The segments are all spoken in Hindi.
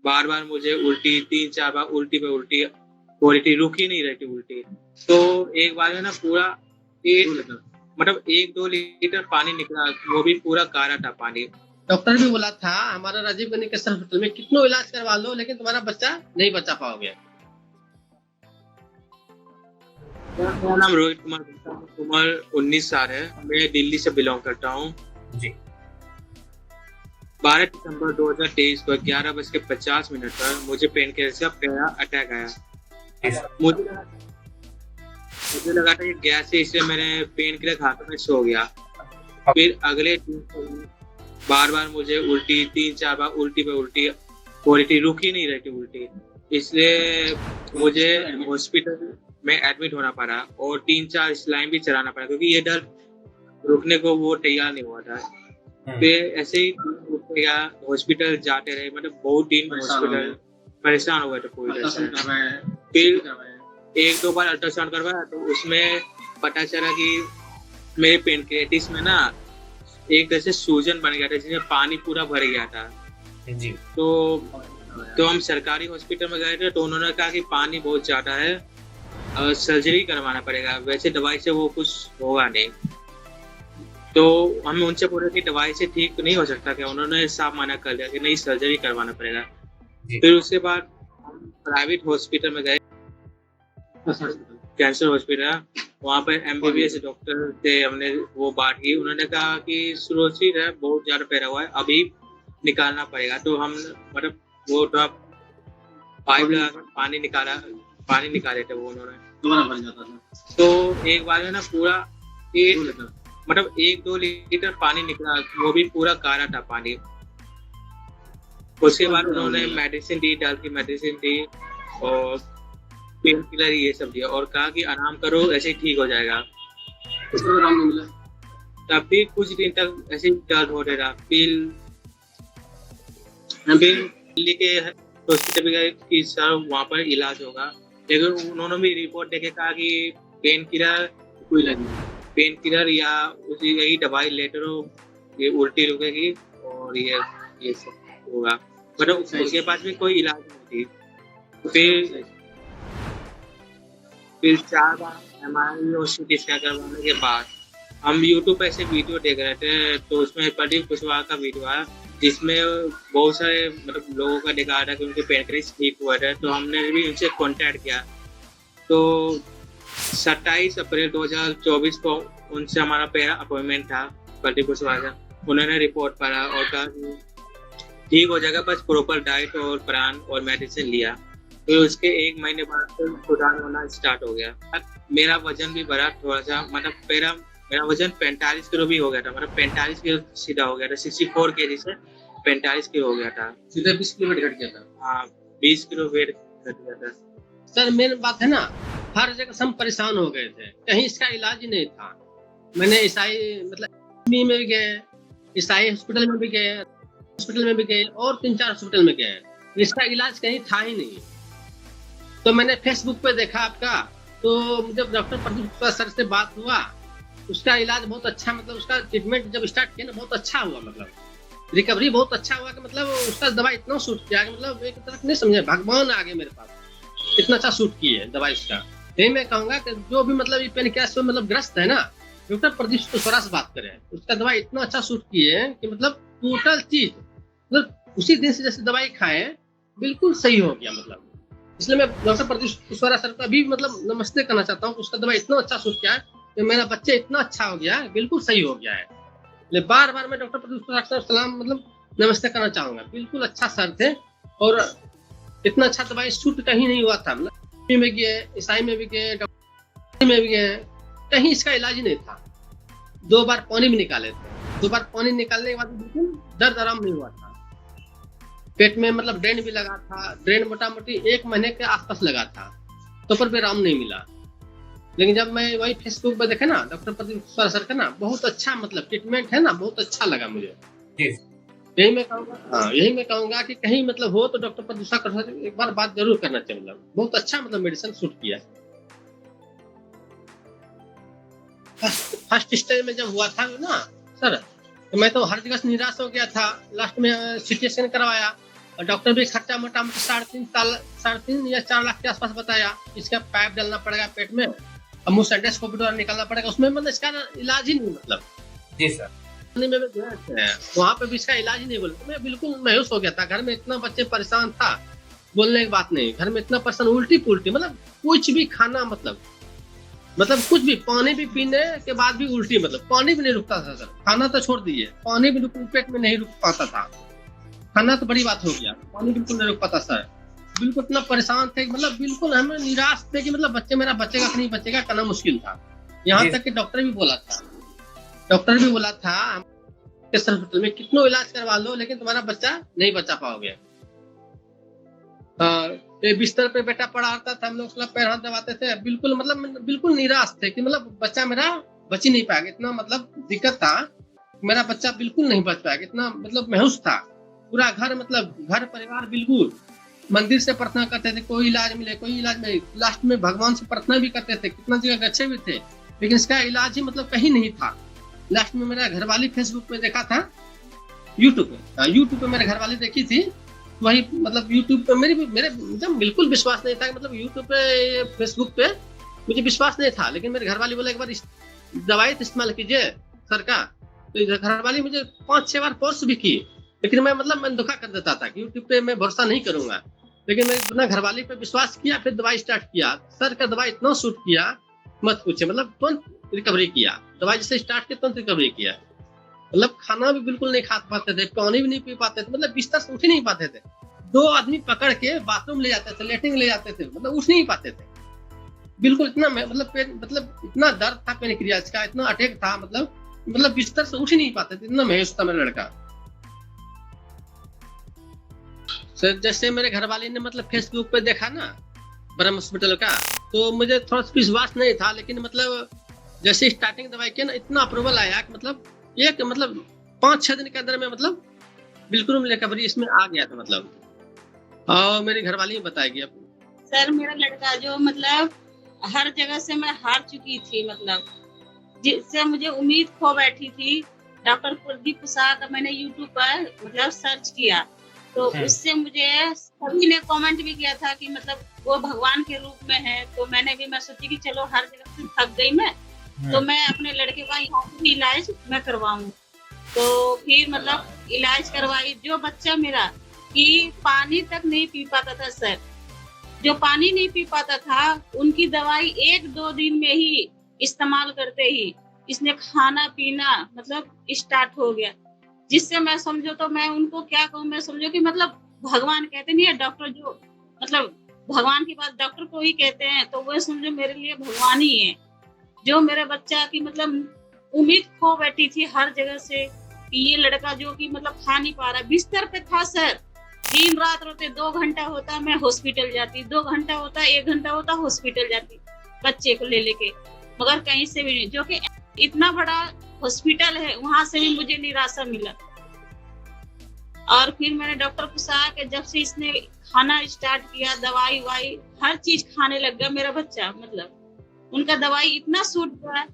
बार-बार मुझे उल्टी 3-4 बार उल्टी पे उल्टी हो रही थी, रुक ही नहीं रही थी उल्टी। तो एक बार में ना पूरा 1 मतलब 1-2 लीटर पानी निकला, वो भी पूरा काला था पानी। डॉक्टर भी बोला था हमारा राजीव गांधी कैंसर हॉस्पिटल में कितनों इलाज करवा लो लेकिन तुम्हारा बच्चा नहीं बचा पाओगे। मेरा नाम रोहित कुमार गुप्ता है, उम्र 19 साल है। मैं दिल्ली से बिलोंग करता हूँ। जी। 12 दिसंबर 2023 को 11:50 पर मुझे पेन कैंसर का पहला अटैक आया। मुझे लगा था कि गैस है, इसलिए मैंने पेन किलर खाकर मैं सो गया। फिर अगले दिन बार-बार मुझे उल्टी 3-4 बार उल्टी पे उल्टी हो रही थी, रुक ही नहीं रही थी उल्टी। इसलिए मुझे हॉस्पिटल में एडमिट होना पड़ा और 3-4 स्लाइन भी चलाना पड़ा क्योंकि ये दर्द रुकने को वो तैयार नहीं हुआ था। फिर ऐसे ही गया, हॉस्पिटल जाते रहे, मतलब बहुत दिन हॉस्पिटल परेशान हो गए थे पूरी तरह से। फिर 1-2 बार अल्ट्रासाउंड करवाया तो उसमें पता चला कि मेरे पेनक्रियाटिस में ना एक तरह से सूजन बन गया था जिसमें पानी पूरा भर गया था जी। तो हम सरकारी हॉस्पिटल में गए थे तो उन्होंने कहा कि पानी बहुत ज्यादा है, सर्जरी करवाना पड़ेगा, वैसे दवाई से वो कुछ होगा नहीं। तो हमें उनसे पूछा कि दवाई से ठीक नहीं हो सकता क्या, उन्होंने साफ मना कर दिया कि नहीं, सर्जरी करवाना पड़ेगा। फिर उसके बाद हम प्राइवेट हॉस्पिटल में गए, कैंसर हॉस्पिटल। वहाँ पर MBBS डॉक्टर थे, हमने वो बात की, उन्होंने कहा कि सुरक्षित है, बहुत ज़्यादा पैरा हुआ है, अभी निकालना पड़ेगा। तो हम मतलब वो पाइप लगाकर पानी निकाले थे वो उन्होंने, दोबारा बन जाता था। तो एक बार में ना पूरा 1-2 लीटर पानी निकला, वो भी पूरा काला था पानी। उसके बाद उन्होंने मेडिसिन दी, डाल की मेडिसिन दी और पेन किलर ये सब दिया और कहा कि आराम करो, ऐसे ही ठीक हो जाएगा। आराम नहीं मिला, तब भी कुछ दिन तक ऐसे ही दर्द हो रहा। फिर दिल्ली के हॉस्पिटल में गए कि सर वहाँ पर इलाज होगा, लेकिन उन्होंने भी रिपोर्ट देके कहा कि पेन किलर या उसी यही दवाई लेते रहो, ये उल्टी रुकेगी और ये सब होगा, मतलब उसके पास भी कोई इलाज नहीं थी। फिर 4 बार MRI और CT स्कैन करवाने के बाद हम YouTube पे ऐसे वीडियो देख रहे थे, तो उसमें प्रदीप कुशवाहा का वीडियो आया जिसमें बहुत सारे मतलब लोगों का दिखा रहा था कि उनके पेनक्रियास ठीक हुआ था। तो हमने भी उनसे कांटेक्ट किया। तो 27 अप्रैल 2024 को उनसे हमारा पहला अपॉइंटमेंट था प्रदीप कुशवाहा का। उन्होंने रिपोर्ट पढ़ा और कहा कि ठीक हो जाएगा, बस प्रॉपर डाइट और प्राण और मेडिसिन लिया। फिर उसके 1 महीने बाद सुधार होना स्टार्ट हो गया। मेरा वजन भी बढ़ा थोड़ा सा, मतलब मेरा वजन 45 किलो भी हो गया था, मतलब 45 किलो सीधा हो गया था। 64 kg से 45 किलो हो गया था, सीधा 20 किलो वेट घट गया था। हाँ, 20 किलो वेट घट गया था। सर मेन बात है ना, हर जगह से हम परेशान हो गए थे, कहीं इसका इलाज ही नहीं था। मैंने ईसाई मतलब में भी गए, ईसाई हॉस्पिटल में भी गए और 3-4 हॉस्पिटल में गए, इसका इलाज कहीं था ही नहीं। तो मैंने फेसबुक पे देखा आपका, तो जब डॉक्टर प्रदीप सर से बात हुआ, उसका इलाज बहुत अच्छा, मतलब उसका ट्रीटमेंट जब स्टार्ट किया ना बहुत अच्छा हुआ, मतलब रिकवरी बहुत अच्छा हुआ कि मतलब उसका दवाई इतना सूट किया कि मतलब एक तरफ नहीं समझे, भगवान आ गए मेरे पास, इतना अच्छा सूट की है दवाई इसका। यही मैं कहूँगा कि जो भी मतलब ये पेनक्रियास से मतलब ग्रस्त है ना, डॉक्टर प्रदीप कुशवाहा से बात करें, उसका दवाई इतना अच्छा सूट की है कि मतलब टोटल चीज मतलब उसी दिन से जैसे दवाई खाए बिल्कुल सही हो गया। मतलब इसलिए मैं डॉक्टर प्रदीप कुशवाहा सर का भी मतलब नमस्ते करना चाहता हूँ। उसका दवाई इतना अच्छा सूट किया है कि मेरा बच्चा इतना अच्छा हो गया है, बिल्कुल सही हो गया है। बार बार मैं डॉक्टर प्रदीप कुशवाहा सर सलाम मतलब नमस्ते करना चाहूँगा, बिल्कुल अच्छा सर थे और इतना अच्छा दवाई सूट कहीं नहीं हुआ था। मतलब में गए, ईसाई में भी गए, डॉक्टर में भी गए, कहीं इसका इलाज ही नहीं था। 2 बार पानी भी निकाले थे, 2 बार पानी निकालने के बाद बिल्कुल दर्द आराम नहीं हुआ था। पेट में मतलब ड्रेन भी लगा था, ड्रेन मोटा मोटी 1 महीने के आसपास लगा था, तो पर भी आराम नहीं मिला। लेकिन जब मैं वही फेसबुक पे देखे ना डॉक्टर प्रदीप कुशवाहा सर का ना, बहुत अच्छा मतलब ट्रीटमेंट है ना, बहुत अच्छा लगा मुझे। यही मैं कहूँगा कि कहीं मतलब हो तो डॉक्टर प्रदीप कुशवाहा सर एक बार बात जरूर करना चाहिए। मतलब बहुत अच्छा मतलब मेडिसिन सूट किया। फर्स्ट स्टेज में जब हुआ था ना सर, तो मैं तो हर जगह से निराश हो गया था। लास्ट में CT स्कैन करवाया और डॉक्टर भी खर्चा मोटा मोटा 3.5 या 4 लाख के आसपास बताया। इसका पाइप डालना पड़ेगा पेट में और मुंह से एंडोस्कोपी द्वारा निकालना पड़ेगा, उसमें मतलब इसका इलाज ही नहीं मतलब। जी सर। वहाँ पे भी इसका इलाज ही नहीं बोले। मैं बिल्कुल मायूस हो गया था, घर में इतना बच्चे परेशान था, बोलने की बात नहीं, घर में इतना परेशान, उल्टी पुल्टी, मतलब कुछ भी खाना मतलब कुछ भी, पानी भी पीने के बाद भी उल्टी, मतलब पानी भी नहीं रुकता था सर। खाना तो छोड़ दीजिए, पानी भी पेट में नहीं रुक पाता था। खाना तो बड़ी बात हो गया, पानी बिल्कुल नहीं रुक पाता सर। बिल्कुल इतना परेशान थे, मतलब बिल्कुल हमें निराश थे कि मतलब बच्चे मेरा बचेगा कि नहीं बचेगा, करना मुश्किल था। यहाँ तक कि डॉक्टर भी बोला था हॉस्पिटल में कितनों इलाज करवा लो लेकिन तुम्हारा बच्चा नहीं बचा पाओगे। बिस्तर पे बेटा पड़ा रहता था, हम लोग उसका पैर हाथ दबाते थे, बिल्कुल मतलब बिल्कुल निराश थे कि मतलब बच्चा मेरा बच ही नहीं पाएगा। इतना मतलब दिक्कत था, मेरा बच्चा बिल्कुल नहीं बच पाएगा, इतना मतलब महसूस था। पूरा घर मतलब घर परिवार बिल्कुल मंदिर से प्रार्थना करते थे, कोई इलाज मिले। लास्ट में भगवान से प्रार्थना भी करते थे, कितना जगह गच्छे भी थे, लेकिन इसका इलाज ही मतलब कहीं नहीं था। लास्ट में मेरा घरवाली फेसबुक पे देखा था, यूट्यूब पे मेरे घरवाली देखी थी, वही मतलब यूट्यूब पे मेरे जब बिल्कुल विश्वास नहीं था, मतलब यूट्यूब पे फेसबुक पे मुझे विश्वास नहीं था, लेकिन मेरे घरवाली बोले एक बार दवाई इस्तेमाल कीजिए सर का। तो घरवाली मुझे 5-6 बार कोर्स भी की, लेकिन मैं धोखा कर देता था कि यूट्यूब पे मैं भरोसा नहीं करूंगा। लेकिन मैं अपना घरवाली पे विश्वास किया, फिर दवाई स्टार्ट किया। सर का दवाई इतना सूट किया मत पूछे, मतलब तुरंत रिकवरी किया। दवाई जैसे स्टार्ट किया तुरंत रिकवरी किया। मतलब खाना भी बिल्कुल नहीं खा पाते थे, पानी भी नहीं पी पाते थे, मतलब बिस्तर से उठ ही नहीं पाते थे। 2 आदमी पकड़ के बाथरूम ले जाते थे, लेटरिन ले जाते थे, मतलब उठ नहीं पाते थे। बिल्कुल इतना मतलब इतना दर्द था पेनक्रियाज का, इतना अटैक था, मतलब बिस्तर से उठ ही नहीं पाते थे, इतना महसूस था मेरा लड़का। सर जैसे मेरे घरवाले ने मतलब फेसबुक पे देखा ना ब्रह्म हॉस्पिटल का, तो मुझे थोड़ा सा विश्वास नहीं था, लेकिन मतलब जैसे स्टार्टिंग दवाई किया ना, इतना अप्रूवल आया कि मतलब 5-6 दिन के अंदर में मतलब बिल्कुल रिकवरी इसमें आ गया था मतलब। और मेरी घरवाली बताया गया। सर मेरा लड़का जो मतलब हर जगह से मैं हार चुकी थी, मतलब जिससे मुझे उम्मीद खो बैठी थी। डॉक्टर प्रदीप प्रसाद मैंने यूट्यूब पर मतलब सर्च किया, तो उससे मुझे सभी ने कमेंट भी किया था कि मतलब वो भगवान के रूप में है। तो मैं सोची कि चलो हर जगह से थक गई मैं, तो मैं अपने लड़के का यहाँ भी इलाज मैं करवाऊं। तो फिर मतलब इलाज करवाई। जो बच्चा मेरा कि पानी तक नहीं पी पाता था सर, जो पानी नहीं पी पाता था, उनकी दवाई 1-2 दिन में ही इस्तेमाल करते ही इसने खाना पीना मतलब स्टार्ट हो गया। जिससे मैं समझो तो मैं उनको क्या कहूँ, मैं समझो कि मतलब भगवान कहते नहीं है, डॉक्टर जो मतलब भगवान के पास डॉक्टर को ही कहते हैं, तो वो समझो मेरे लिए भगवान ही है। जो मेरे बच्चा की मतलब उम्मीद खो बैठी थी हर जगह से कि ये लड़का जो कि मतलब खा नहीं पा रहा, बिस्तर पे था सर, दिन रात रोते। 2 घंटा होता मैं हॉस्पिटल जाती, 2 घंटा होता 1 घंटा होता हॉस्पिटल जाती बच्चे को ले लेके, मगर कहीं से भी नहीं। जो कि इतना बड़ा हॉस्पिटल है, वहां से भी मुझे निराशा मिला। और फिर मैंने डॉक्टर को कहा कि जब से इसने खाना स्टार्ट किया, दवाई वाई हर चीज खाने लग गया मेरा बच्चा, मतलब उनका दवाई इतना सूट हुआ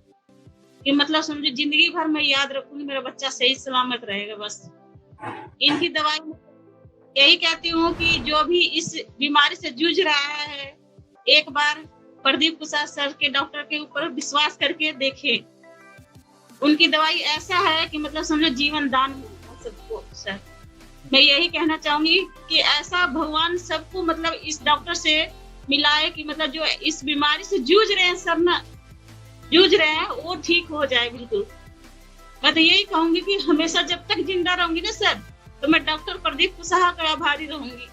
कि मतलब समझो जिंदगी भर मैं याद रखूंगी, मेरा बच्चा सही सलामत रहेगा। बस इनकी दवाई यही कहती हूँ कि जो भी इस बीमारी से जूझ रहा है, एक बार प्रदीप प्रसाद सर के डॉक्टर के ऊपर विश्वास करके देखे। उनकी दवाई ऐसा है कि मतलब समझो जीवन दान सबको। सर मैं यही कहना चाहूंगी कि ऐसा भगवान सबको मतलब इस डॉक्टर से मिलाए कि मतलब जो इस बीमारी से जूझ रहे हैं सब ना, जूझ रहे हैं, वो ठीक हो जाए बिल्कुल। मैं तो यही कहूंगी कि हमेशा जब तक जिंदा रहूंगी ना सर, तो मैं डॉक्टर प्रदीप कुशवाहा का आभारी रहूंगी।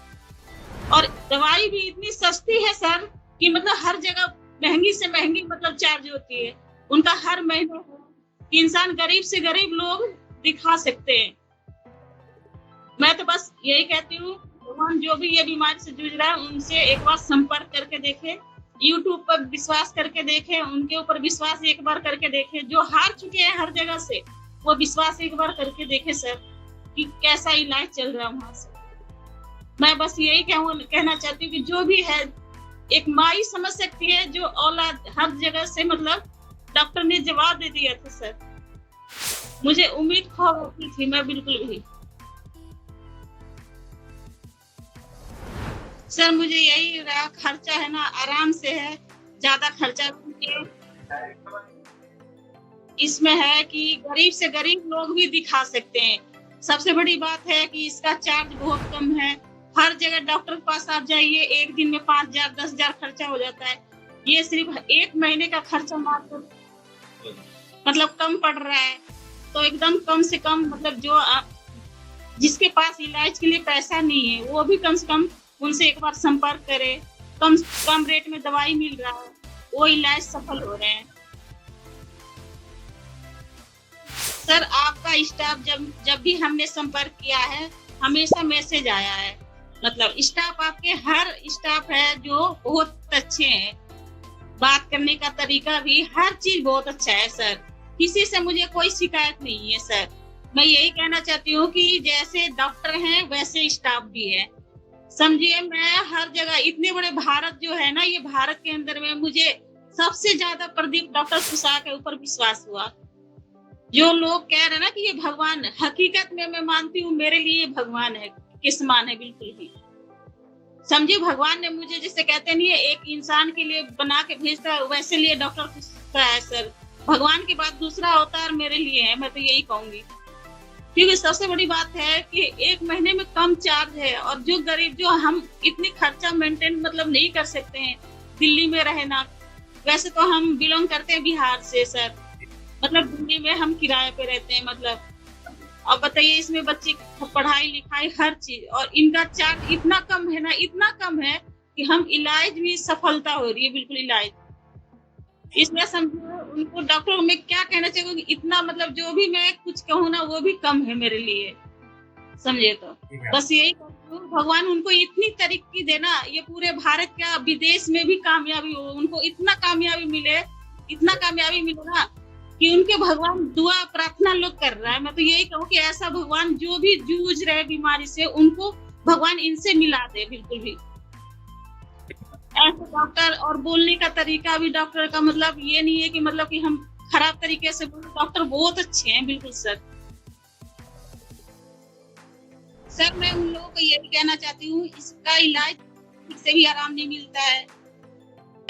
और दवाई भी इतनी सस्ती है सर कि मतलब हर जगह महंगी से महंगी मतलब चार्ज होती है उनका हर महीने, कि इंसान गरीब से गरीब लोग दिखा सकते हैं। मैं तो बस यही कहती हूँ, भगवान जो भी ये बीमारी से जूझ रहा है उनसे एक बार संपर्क करके देखे, यूट्यूब पर विश्वास करके देखे, उनके ऊपर विश्वास एक बार करके देखे। जो हार चुके हैं हर जगह से, वो विश्वास एक बार करके देखे सर कि कैसा इलाज चल रहा है वहां से। मैं बस यही कहना चाहती हूँ कि जो भी है एक माँ ही समझ सकती है, जो औलाद हर जगह से मतलब डॉक्टर ने जवाब दे दिया था सर। मुझे उम्मीद खो गई थी मैं बिल्कुल भी। सर मुझे यही रहा, खर्चा है ना आराम से है, ज्यादा खर्चा इसमें है कि गरीब से गरीब लोग भी दिखा सकते हैं। सबसे बड़ी बात है कि इसका चार्ज बहुत कम है। हर जगह डॉक्टर के पास आप जाइए, एक दिन में 5,000 10,000 खर्चा हो जाता है। ये सिर्फ 1 महीने का खर्चा मात्र मतलब कम पड़ रहा है। तो एकदम कम से कम मतलब जो आप जिसके पास इलाज के लिए पैसा नहीं है वो भी कम से कम उनसे एक बार संपर्क करे। कम रेट में दवाई मिल रहा है, वो इलाज सफल हो रहे हैं। सर आपका स्टाफ जब भी हमने संपर्क किया है हमेशा मैसेज आया है। मतलब स्टाफ आपके हर स्टाफ है जो बहुत अच्छे हैं, बात करने का तरीका भी हर चीज बहुत अच्छा है सर। किसी से मुझे कोई शिकायत नहीं है सर। मैं यही कहना चाहती हूँ कि जैसे डॉक्टर हैं वैसे स्टाफ भी है। समझिए मैं हर जगह इतने बड़े भारत जो है ना, ये भारत के अंदर में मुझे सबसे ज्यादा प्रदीप डॉक्टर कुशवाहा के ऊपर विश्वास हुआ। जो लोग कह रहे हैं ना कि ये भगवान, हकीकत में मैं मानती हूँ मेरे लिए भगवान है के समान है बिल्कुल भी। समझिए भगवान ने मुझे जैसे कहते नहीं है एक इंसान के लिए बना के भेजता है, वैसे लिए डॉक्टर कुशवाहा है सर। भगवान के बाद दूसरा अवतार मेरे लिए है, मैं तो यही कहूंगी। क्योंकि सबसे बड़ी बात है कि 1 महीने में कम चार्ज है और जो गरीब जो हम इतनी खर्चा मेंटेन मतलब नहीं कर सकते हैं दिल्ली में रहना। वैसे तो हम बिलोंग करते हैं बिहार से सर, मतलब दिल्ली में हम किराए पे रहते हैं। मतलब अब बताइए इसमें बच्चे पढ़ाई लिखाई हर चीज, और इनका चार्ज इतना कम है ना, इतना कम है कि हम इलाज भी सफलता हो रही है बिल्कुल इलाज। इसलिए समझो उनको डॉक्टर में क्या कहना चाहिए कि इतना मतलब जो भी मैं कुछ कहूँ ना वो भी कम है मेरे लिए। समझे तो बस यही कहती हूँ भगवान उनको इतनी तरक्की देना, ये पूरे भारत का विदेश में भी कामयाबी हो, उनको इतना कामयाबी मिले, इतना कामयाबी मिले ना कि उनके भगवान दुआ प्रार्थना लोग कर रहा है। मैं तो यही कहूँ कि ऐसा भगवान जो भी जूझ रहे बीमारी से उनको भगवान इनसे मिला दे बिल्कुल भी। ऐसे डॉक्टर और बोलने का तरीका भी डॉक्टर का मतलब ये नहीं है कि मतलब कि हम खराब तरीके से बोले, डॉक्टर बहुत अच्छे हैं बिल्कुल सर। सर मैं उन लोगों को यही कहना चाहती हूँ इसका इलाज से भी आराम नहीं मिलता है,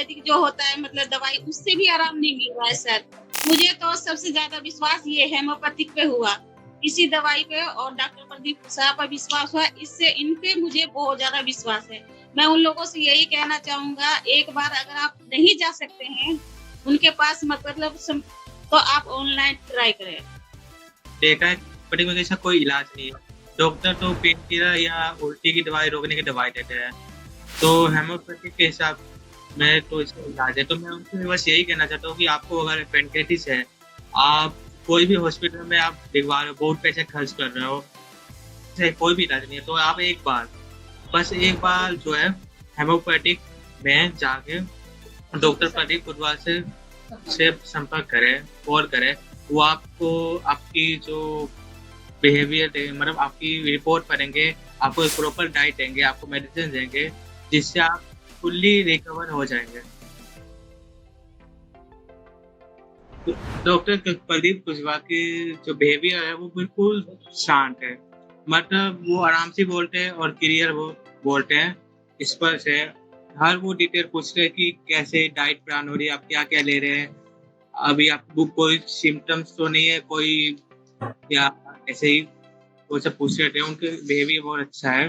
जो होता है मतलब दवाई उससे भी आराम नहीं मिल रहा है सर। मुझे तो सबसे ज्यादा विश्वास ये हेमोपैथिक पे हुआ, इसी दवाई पे, और डॉक्टर प्रदीप कुशवाहा पर विश्वास हुआ। इससे इन पे मुझे बहुत ज्यादा विश्वास है। मैं उन लोगों से यही कहना चाहूंगा एक बार अगर आप नहीं जा सकते हैं उनके पास मतलब तो आप ऑनलाइन ट्राई करें। देखा है पर्टिकुलर ऐसा कोई इलाज नहीं है। डॉक्टर तो पेन किलर या उल्टी की दवाई रोकने की दवाई देते हैं, तो हेमोपैथिक के हिसाब में तो इसका इलाज है। तो मैं उनसे बस यही कहना चाहता हूँ कि आपको अगर पेनक्रेटिस है, आप कोई भी हॉस्पिटल में आप दिखवा रहे हो, बहुत पैसे खर्च कर रहे हो, कोई भी इलाज नहीं है, तो आप बस एक बार जो है हेमोपैथिक में जाके डॉक्टर प्रदीप कुशवाहा से संपर्क करें, कॉल करें। वो आपको आपकी जो बिहेवियर मतलब आपकी रिपोर्ट करेंगे, आपको एक प्रॉपर डाइट देंगे, आपको मेडिसिन देंगे, जिससे आप फुल्ली रिकवर हो जाएंगे। डॉक्टर प्रदीप कुशवाहा की जो बिहेवियर है वो बिल्कुल शांत है, मतलब वो आराम से बोलते हैं और क्लियर वो बोलते हैं, स्पष्ट है। हर वो डिटेल पूछते हैं कि कैसे डाइट प्लान हो रही है, आप क्या क्या ले रहे हैं, अभी आपको कोई सिम्टम्स तो नहीं है कोई, या ऐसे ही वो सब पूछ रहे थे। उनके बिहेवियर बहुत अच्छा है।